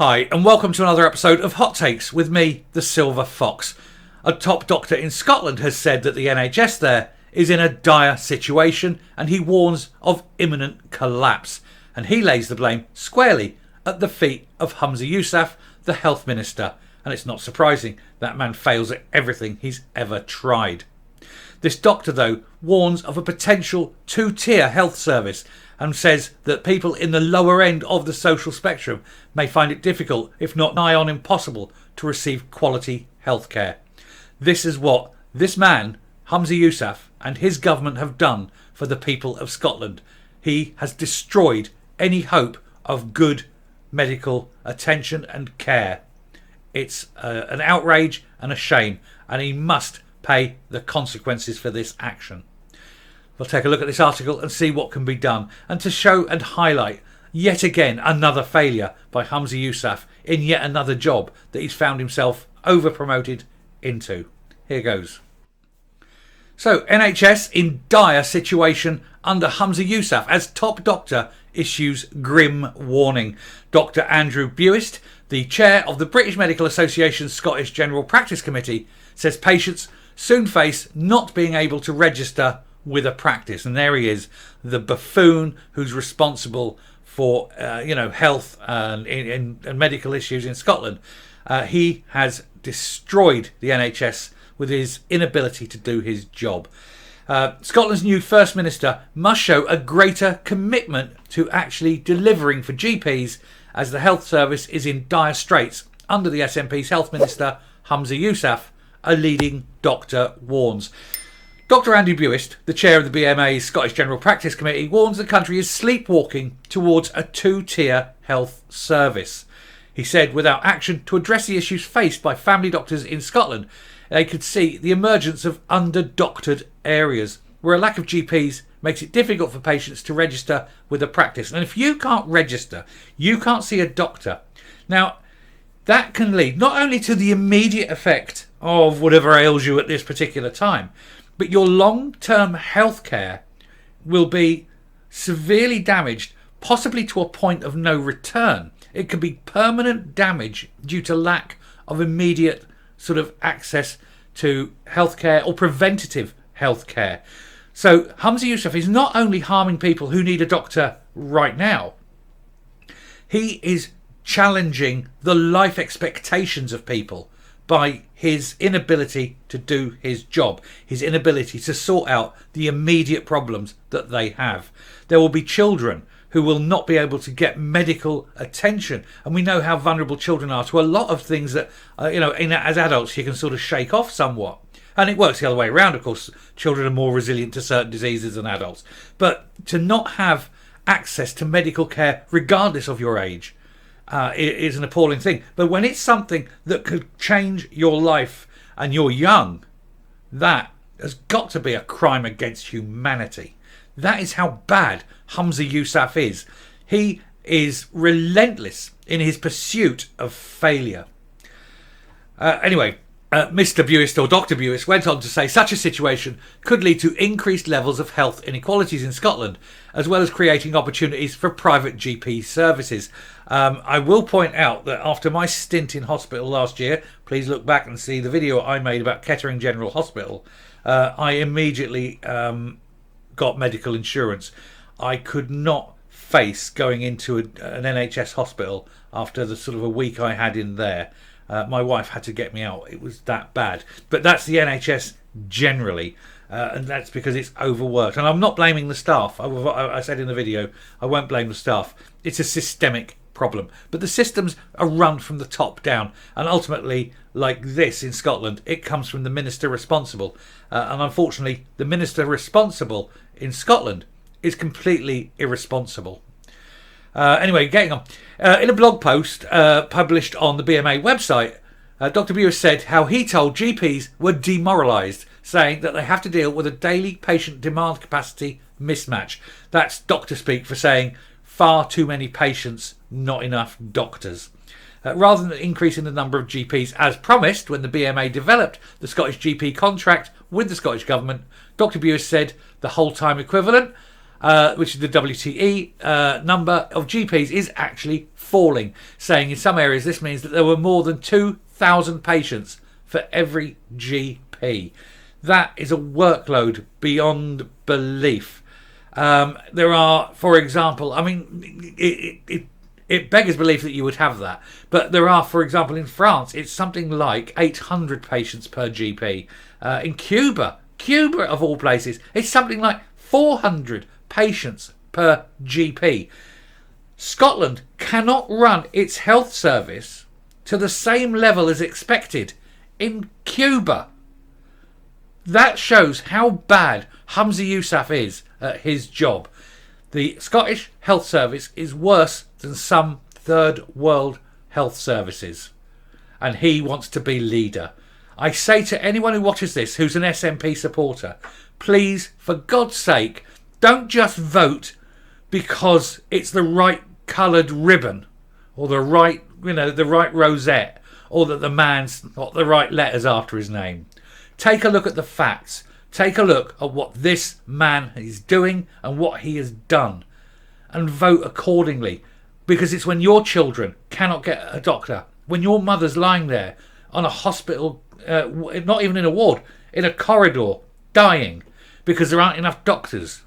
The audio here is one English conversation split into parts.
Hi, and welcome to another episode of Hot Takes with me, the Silver Fox. A top doctor in Scotland has said that the NHS there is in a dire situation and he warns of imminent collapse. And he lays the blame squarely at the feet of Humza Yousaf, the health minister. And it's not surprising, that man fails at everything he's ever tried. This doctor, though, warns of a potential two-tier health service and says that people in the lower end of the social spectrum may find it difficult, if not nigh on impossible, to receive quality healthcare. This is what this man, Humza Yousaf, and his government have done for the people of Scotland. He has destroyed any hope of good medical attention and care. It's an outrage and a shame, and he must pay the consequences for this action. We'll take a look at this article and see what can be done, and to show and highlight yet again another failure by Humza Yousaf in yet another job that he's found himself over-promoted into. Here goes. So, NHS in dire situation under Humza Yousaf as top doctor issues grim warning. Dr. Andrew Buist, the chair of the British Medical Association's Scottish General Practice Committee, says patients soon face not being able to register with a practice. And there he is, the buffoon who's responsible for health and medical issues in Scotland. He has destroyed the NHS with his inability to do his job. Scotland's new First Minister must show a greater commitment to actually delivering for GPs, as the health service is in dire straits under the SNP's Health Minister Humza Yousaf, a leading doctor warns. Dr. Andy Buist, the chair of the BMA's Scottish General Practice Committee, warns the country is sleepwalking towards a two-tier health service. He said without action to address the issues faced by family doctors in Scotland, they could see the emergence of under-doctored areas where a lack of GPs makes it difficult for patients to register with a practice. And if you can't register, you can't see a doctor. Now, that can lead not only to the immediate effect of whatever ails you at this particular time, but your long-term health care will be severely damaged, possibly to a point of no return. It could be permanent damage due to lack of immediate sort of access to healthcare or preventative healthcare. So Humza Yousaf is not only harming people who need a doctor right now, he is challenging the life expectations of people by his inability to do his job, his inability to sort out the immediate problems that they have. There will be children who will not be able to get medical attention. And we know how vulnerable children are to a lot of things that, as adults, you can sort of shake off somewhat. And it works the other way around, of course. Children are more resilient to certain diseases than adults. But to not have access to medical care, regardless of your age, is an appalling thing. But when it's something that could change your life and you're young, that has got to be a crime against humanity. That is how bad Humza Yousaf is. He is relentless in his pursuit of failure. Mr. Buist, or Dr. Buist, went on to say such a situation could lead to increased levels of health inequalities in Scotland, as well as creating opportunities for private GP services. I will point out that after my stint in hospital last year, please look back and see the video I made about Kettering General Hospital, I immediately got medical insurance. I could not face going into an NHS hospital after the sort of a week I had in there. My wife had to get me out. It was that bad. But that's the NHS generally, and that's because it's overworked. And I'm not blaming the staff. I said in the video, I won't blame the staff. It's a systemic problem. But the systems are run from the top down. And ultimately, like this in Scotland, it comes from the minister responsible. And unfortunately, the minister responsible in Scotland is completely irresponsible. Getting on. In a blog post published on the BMA website, Dr. Buist said how he told GPs were demoralised, saying that they have to deal with a daily patient demand capacity mismatch. That's doctor speak for saying far too many patients, not enough doctors. Rather than increasing the number of GPs as promised when the BMA developed the Scottish GP contract with the Scottish Government, Dr. Buist said the whole time equivalent which is the WTE number of GPs, is actually falling, saying in some areas this means that there were more than 2,000 patients for every GP. That is a workload beyond belief. There are, for example, I mean, it beggars belief that you would have that. But there are, for example, in France, it's something like 800 patients per GP. In Cuba of all places, it's something like 400 patients per GP. Scotland cannot run its health service to the same level as expected in Cuba. That shows how bad Humza Yousaf is at his job. The Scottish health service is worse than some third world health services. And he wants to be leader. I say to anyone who watches this who's an SNP supporter, please, for God's sake, don't just vote because it's the right coloured ribbon or the right rosette or that the man's got the right letters after his name. Take a look at the facts. Take a look at what this man is doing and what he has done and vote accordingly, because it's when your children cannot get a doctor, when your mother's lying there on a hospital, not even in a ward, in a corridor, dying because there aren't enough doctors,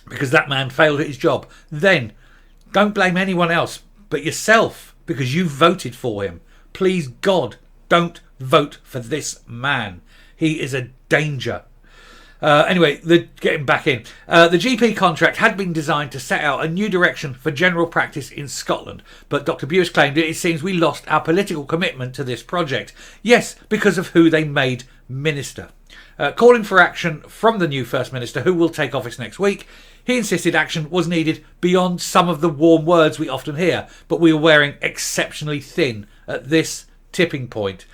because that man failed at his job, then don't blame anyone else but yourself because you voted for him. Please God, don't vote for this man. He is a danger. Anyway, getting back in. The GP contract had been designed to set out a new direction for general practice in Scotland, but Dr. Bewis claimed it seems we lost our political commitment to this project. Yes, because of who they made minister. Calling for action from the new First Minister, who will take office next week, he insisted action was needed beyond some of the warm words we often hear, but we were wearing exceptionally thin at this tipping point.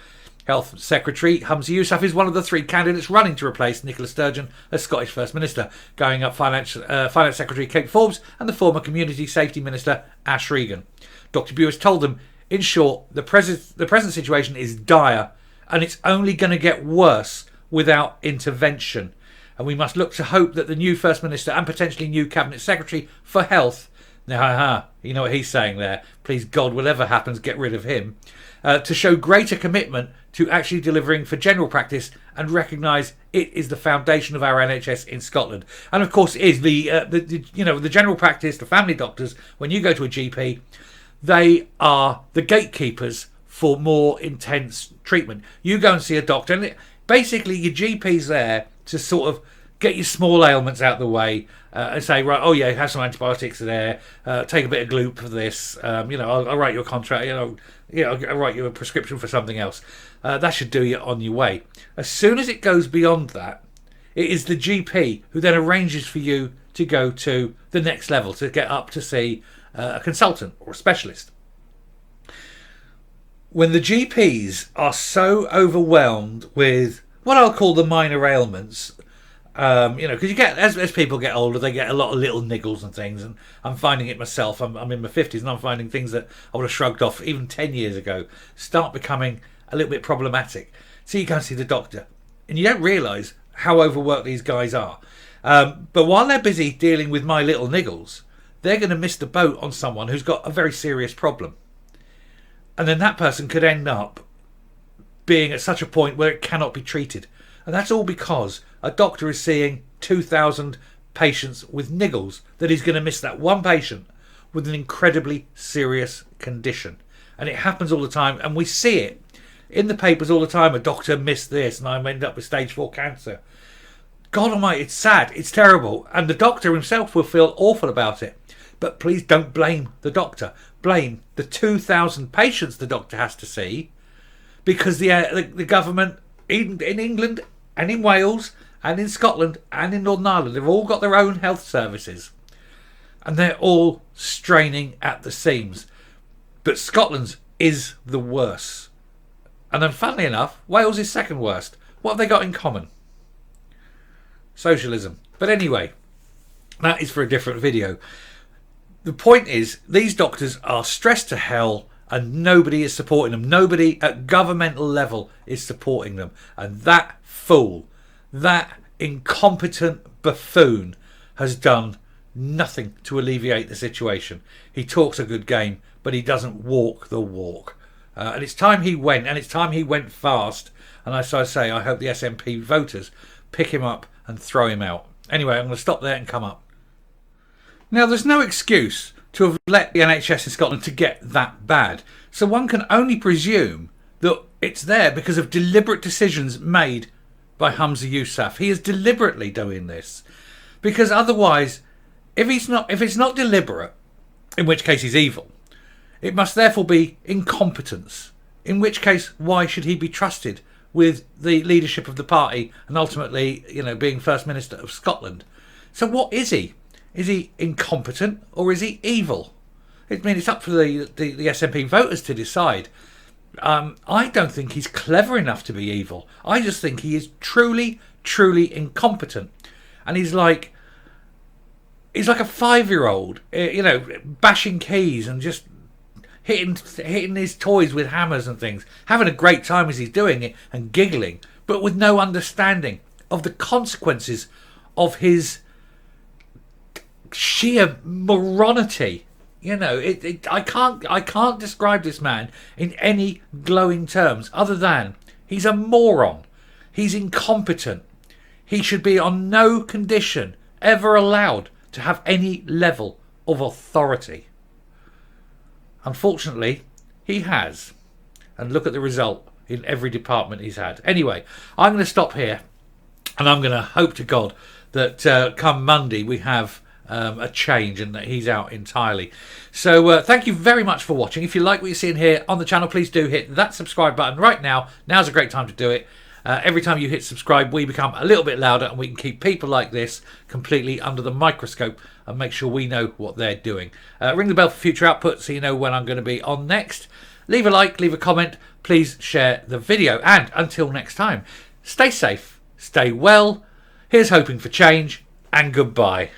Health Secretary Humza Yousaf is one of the three candidates running to replace Nicola Sturgeon as Scottish First Minister, going up Finance Secretary Kate Forbes and the former Community Safety Minister Ash Regan. Dr. Bewis told them, in short, the present situation is dire and it's only going to get worse without intervention. And we must look to hope that the new First Minister and potentially new Cabinet Secretary for Health, now, you know what he's saying there, please God, whatever happens, get rid of him, to show greater commitment to actually delivering for general practice and recognise it is the foundation of our NHS in Scotland. And of course it is the general practice, the family doctors, when you go to a GP, they are the gatekeepers for more intense treatment. You go and see a doctor and basically your GP's there to sort of get your small ailments out of the way and say, right, oh yeah, have some antibiotics there, take a bit of glue for this, I'll write you a contract, I'll write you a prescription for something else. That should do you on your way. As soon as it goes beyond that, it is the GP who then arranges for you to go to the next level, to get up to see a consultant or a specialist. When the GPs are so overwhelmed with what I'll call the minor ailments, because you get, as people get older, they get a lot of little niggles and things, and I'm finding it myself. I'm in my 50s and I'm finding things that I would have shrugged off even 10 years ago start becoming a little bit problematic. So you go and see the doctor and you don't realise how overworked these guys are. But while they're busy dealing with my little niggles, they're going to miss the boat on someone who's got a very serious problem. And then that person could end up being at such a point where it cannot be treated. And that's all because a doctor is seeing 2,000 patients with niggles, that he's going to miss that one patient with an incredibly serious condition. And it happens all the time, and we see it in the papers all the time. A doctor missed this and I ended up with stage 4 cancer. God almighty, it's sad, it's terrible, and the doctor himself will feel awful about it. But please don't blame the doctor. Blame the 2,000 patients the doctor has to see, because the government in England and in Wales and in Scotland and in Northern Ireland, they've all got their own health services and they're all straining at the seams. But Scotland's is the worst. And then funnily enough, Wales is second worst. What have they got in common? Socialism. But anyway, that is for a different video. The point is, these doctors are stressed to hell and nobody is supporting them. Nobody at governmental level is supporting them. And that fool, that incompetent buffoon has done nothing to alleviate the situation. He talks a good game, but he doesn't walk the walk. And it's time he went, and it's time he went fast. And as I say, I hope the SNP voters pick him up and throw him out. Anyway, I'm going to stop there and come up. Now, there's no excuse to have let the NHS in Scotland to get that bad. So one can only presume that it's there because of deliberate decisions made by Humza Yousaf. He is deliberately doing this. Because otherwise, if it's not deliberate, in which case he's evil, it must therefore be incompetence. In which case, why should he be trusted with the leadership of the party and ultimately, being First Minister of Scotland? So what is he? Is he incompetent or is he evil? It's up for the SNP voters to decide. I don't think he's clever enough to be evil. I just think he is truly, truly incompetent. And he's like a 5-year-old, bashing keys and just hitting his toys with hammers and things, having a great time as he's doing it and giggling, but with no understanding of the consequences of his sheer moronity. I can't describe this man in any glowing terms other than he's a moron. He's incompetent. He should be on no condition ever allowed to have any level of authority. Unfortunately, he has. And look at the result in every department he's had. Anyway, I'm going to stop here, and I'm going to hope to God that come Monday we have a change and that he's out entirely. So thank you very much for watching. If you like what you're seeing here on the channel, please do hit that subscribe button right now. Now's a great time to do it. Every time you hit subscribe, we become a little bit louder and we can keep people like this completely under the microscope and make sure we know what they're doing. Ring the bell for future output so you know when I'm going to be on next. Leave a like, leave a comment, please share the video. And until next time, stay safe, stay well. Here's hoping for change, and goodbye.